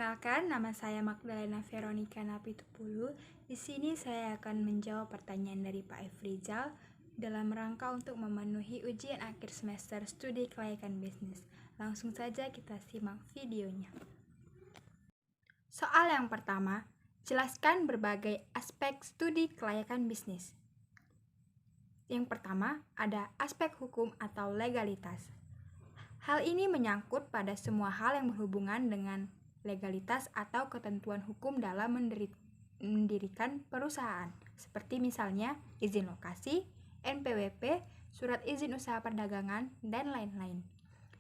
Perkenalkan, nama saya Magdalena Veronica Napitupulu. Di sini saya akan menjawab pertanyaan dari Pak Efrizal dalam rangka untuk memenuhi ujian akhir semester studi kelayakan bisnis. Langsung saja kita simak videonya. Soal yang pertama, jelaskan berbagai aspek studi kelayakan bisnis. Yang pertama, ada aspek hukum atau legalitas. Hal ini menyangkut pada semua hal yang berhubungan dengan legalitas atau ketentuan hukum dalam mendirikan perusahaan, seperti misalnya izin lokasi, NPWP, surat izin usaha perdagangan, dan lain-lain.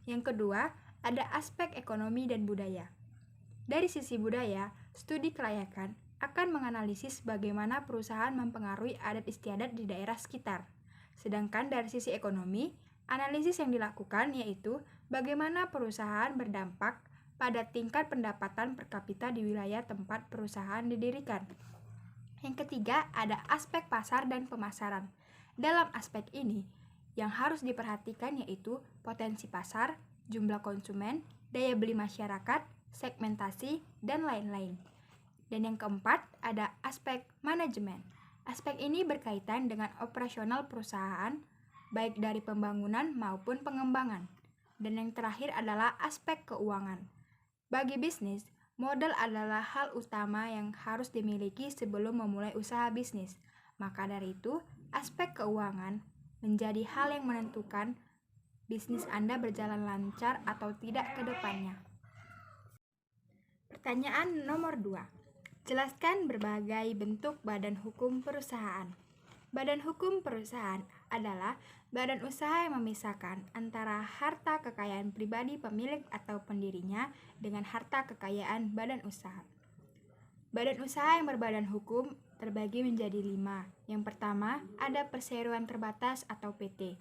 Yang kedua, ada aspek ekonomi dan budaya. Dari sisi budaya, studi kelayakan akan menganalisis bagaimana perusahaan mempengaruhi adat istiadat di daerah sekitar. Sedangkan dari sisi ekonomi, analisis yang dilakukan yaitu bagaimana perusahaan berdampak pada tingkat pendapatan per kapita di wilayah tempat perusahaan didirikan. Yang ketiga, ada aspek pasar dan pemasaran. Dalam aspek ini, yang harus diperhatikan yaitu potensi pasar, jumlah konsumen, daya beli masyarakat, segmentasi, dan lain-lain. Dan yang keempat, ada aspek manajemen. Aspek ini berkaitan dengan operasional perusahaan, baik dari pembangunan maupun pengembangan. Dan yang terakhir adalah aspek keuangan. Bagi bisnis, modal adalah hal utama yang harus dimiliki sebelum memulai usaha bisnis. Maka dari itu, aspek keuangan menjadi hal yang menentukan bisnis Anda berjalan lancar atau tidak ke depannya. Pertanyaan nomor 2. Jelaskan berbagai bentuk badan hukum perusahaan. Badan hukum perusahaan adalah badan usaha yang memisahkan antara harta kekayaan pribadi pemilik atau pendirinya dengan harta kekayaan badan usaha. Badan usaha yang berbadan hukum terbagi menjadi 5. Yang pertama, ada perseroan terbatas atau PT.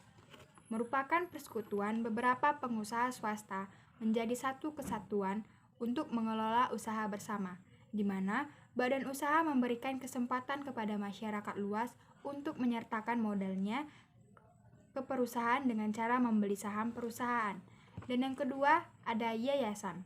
Merupakan persekutuan beberapa pengusaha swasta menjadi satu kesatuan untuk mengelola usaha bersama, di mana badan usaha memberikan kesempatan kepada masyarakat luas untuk menyertakan modalnya ke perusahaan dengan cara membeli saham perusahaan. Dan yang kedua, ada yayasan.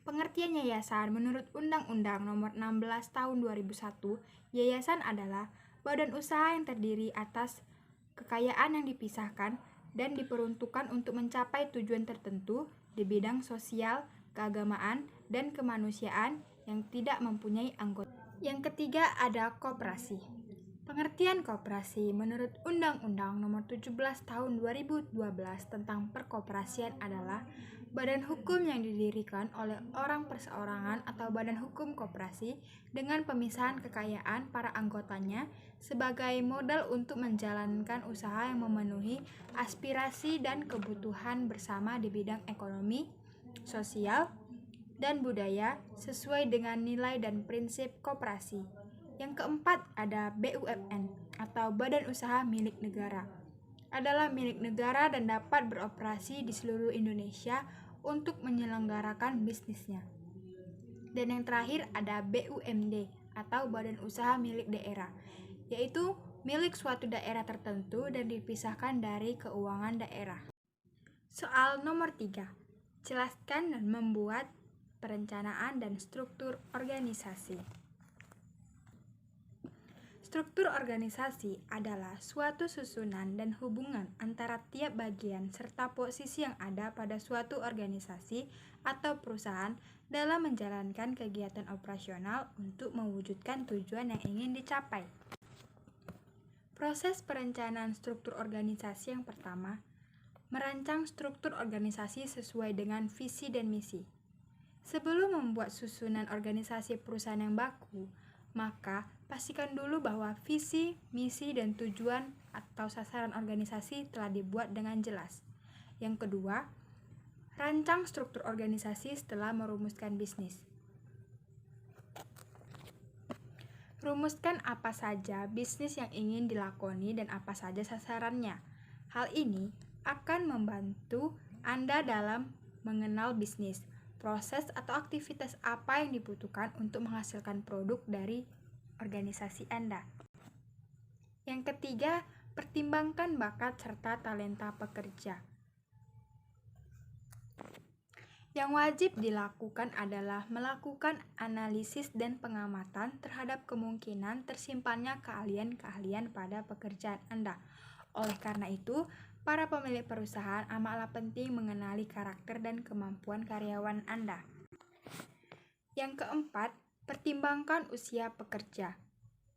Pengertian yayasan menurut Undang-Undang Nomor 16 Tahun 2001, yayasan adalah badan usaha yang terdiri atas kekayaan yang dipisahkan dan diperuntukkan untuk mencapai tujuan tertentu di bidang sosial, keagamaan, dan kemanusiaan yang tidak mempunyai anggota. Yang ketiga, ada koperasi. Pengertian koperasi menurut Undang-Undang Nomor 17 Tahun 2012 tentang perkoperasian adalah badan hukum yang didirikan oleh orang perseorangan atau badan hukum koperasi dengan pemisahan kekayaan para anggotanya sebagai modal untuk menjalankan usaha yang memenuhi aspirasi dan kebutuhan bersama di bidang ekonomi, sosial, dan budaya sesuai dengan nilai dan prinsip koperasi. Yang keempat, ada BUMN atau Badan Usaha Milik Negara. Adalah milik negara dan dapat beroperasi di seluruh Indonesia untuk menyelenggarakan bisnisnya. Dan yang terakhir ada BUMD atau Badan Usaha Milik Daerah, yaitu milik suatu daerah tertentu dan dipisahkan dari keuangan daerah. Soal nomor 3. Jelaskan dan membuat perencanaan dan struktur organisasi. Struktur organisasi adalah suatu susunan dan hubungan antara tiap bagian serta posisi yang ada pada suatu organisasi atau perusahaan dalam menjalankan kegiatan operasional untuk mewujudkan tujuan yang ingin dicapai. Proses perencanaan struktur organisasi yang pertama, merancang struktur organisasi sesuai dengan visi dan misi. Sebelum membuat susunan organisasi perusahaan yang baku, maka pastikan dulu bahwa visi, misi, dan tujuan atau sasaran organisasi telah dibuat dengan jelas. Yang kedua, rancang struktur organisasi setelah merumuskan bisnis. Rumuskan apa saja bisnis yang ingin dilakoni dan apa saja sasarannya. Hal ini akan membantu Anda dalam mengenal bisnis, proses atau aktivitas apa yang dibutuhkan untuk menghasilkan produk dari organisasi Anda. Yang ketiga, pertimbangkan bakat serta talenta pekerja. Yang wajib dilakukan adalah melakukan analisis dan pengamatan terhadap kemungkinan tersimpannya keahlian-keahlian pada pekerjaan Anda. Oleh karena itu, para pemilik perusahaan amatlah penting mengenali karakter dan kemampuan karyawan Anda. Yang keempat, pertimbangkan usia pekerja.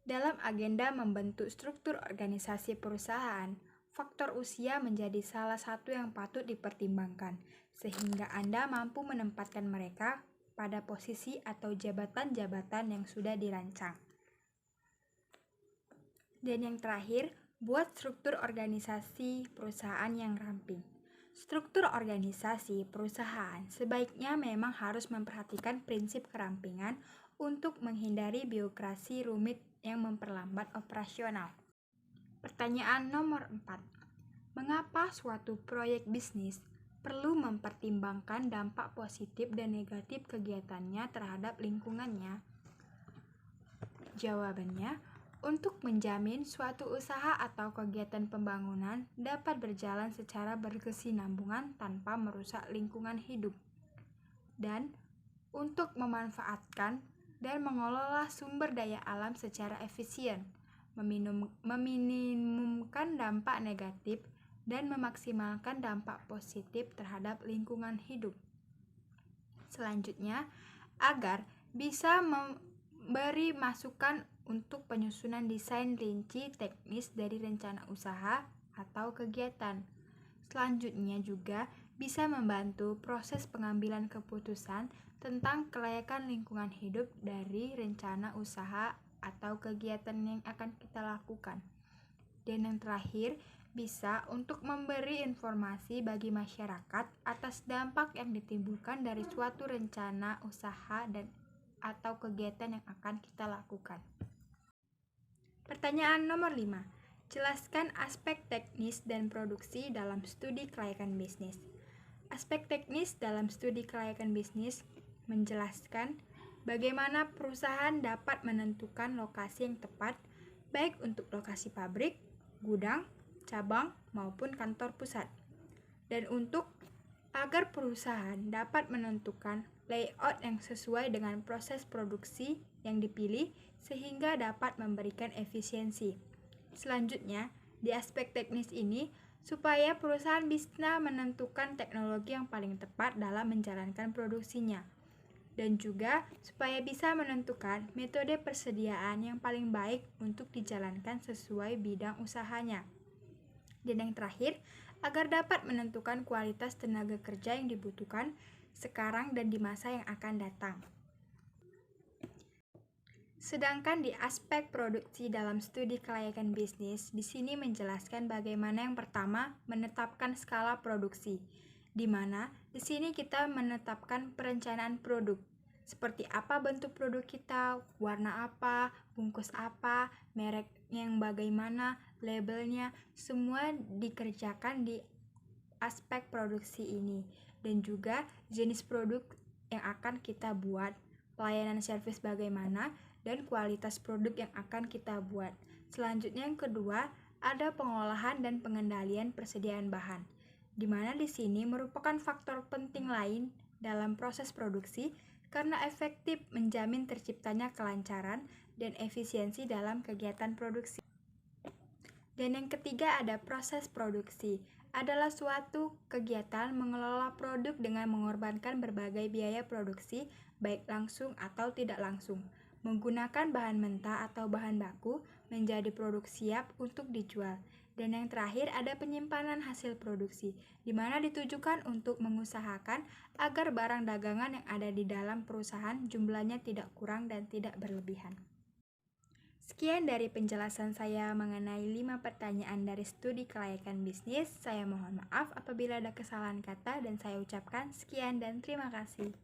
Dalam agenda membentuk struktur organisasi perusahaan, faktor usia menjadi salah satu yang patut dipertimbangkan, sehingga Anda mampu menempatkan mereka pada posisi atau jabatan-jabatan yang sudah dirancang. Dan yang terakhir, buat struktur organisasi perusahaan yang ramping. Struktur organisasi perusahaan sebaiknya memang harus memperhatikan prinsip kerampingan untuk menghindari birokrasi rumit yang memperlambat operasional. Pertanyaan nomor 4. Mengapa suatu proyek bisnis perlu mempertimbangkan dampak positif dan negatif kegiatannya terhadap lingkungannya? Jawabannya, untuk menjamin suatu usaha atau kegiatan pembangunan dapat berjalan secara berkesinambungan tanpa merusak lingkungan hidup, dan untuk memanfaatkan dan mengelola sumber daya alam secara efisien, meminimumkan dampak negatif dan memaksimalkan dampak positif terhadap lingkungan hidup. Selanjutnya, agar bisa memberi masukan untuk penyusunan desain rinci teknis dari rencana usaha atau kegiatan. Selanjutnya juga bisa membantu proses pengambilan keputusan tentang kelayakan lingkungan hidup dari rencana usaha atau kegiatan yang akan kita lakukan. Dan yang terakhir, bisa untuk memberi informasi bagi masyarakat atas dampak yang ditimbulkan dari suatu rencana usaha dan atau kegiatan yang akan kita lakukan. Pertanyaan nomor 5. Jelaskan aspek teknis dan produksi dalam studi kelayakan bisnis. Aspek teknis dalam studi kelayakan bisnis menjelaskan bagaimana perusahaan dapat menentukan lokasi yang tepat, baik untuk lokasi pabrik, gudang, cabang, maupun kantor pusat. Dan untuk agar perusahaan dapat menentukan layout yang sesuai dengan proses produksi yang dipilih sehingga dapat memberikan efisiensi. Selanjutnya, di aspek teknis ini, supaya perusahaan bisa menentukan teknologi yang paling tepat dalam menjalankan produksinya, dan juga supaya bisa menentukan metode persediaan yang paling baik untuk dijalankan sesuai bidang usahanya. Dan yang terakhir, agar dapat menentukan kualitas tenaga kerja yang dibutuhkan sekarang dan di masa yang akan datang. Sedangkan di aspek produksi dalam studi kelayakan bisnis, di sini menjelaskan bagaimana yang pertama menetapkan skala produksi, di mana di sini kita menetapkan perencanaan produk, seperti apa bentuk produk kita, warna apa, bungkus apa, merek yang bagaimana, labelnya, semua dikerjakan di aspek produksi ini, dan juga jenis produk yang akan kita buat, pelayanan servis bagaimana, dan kualitas produk yang akan kita buat. Selanjutnya yang kedua, ada pengolahan dan pengendalian persediaan bahan, di mana di sini merupakan faktor penting lain dalam proses produksi karena efektif menjamin terciptanya kelancaran dan efisiensi dalam kegiatan produksi. Dan yang ketiga ada proses produksi, adalah suatu kegiatan mengelola produk dengan mengorbankan berbagai biaya produksi, baik langsung atau tidak langsung, menggunakan bahan mentah atau bahan baku menjadi produk siap untuk dijual. Dan yang terakhir ada penyimpanan hasil produksi, di mana ditujukan untuk mengusahakan agar barang dagangan yang ada di dalam perusahaan jumlahnya tidak kurang dan tidak berlebihan. Sekian dari penjelasan saya mengenai 5 pertanyaan dari studi kelayakan bisnis. Saya mohon maaf apabila ada kesalahan kata dan saya ucapkan sekian dan terima kasih.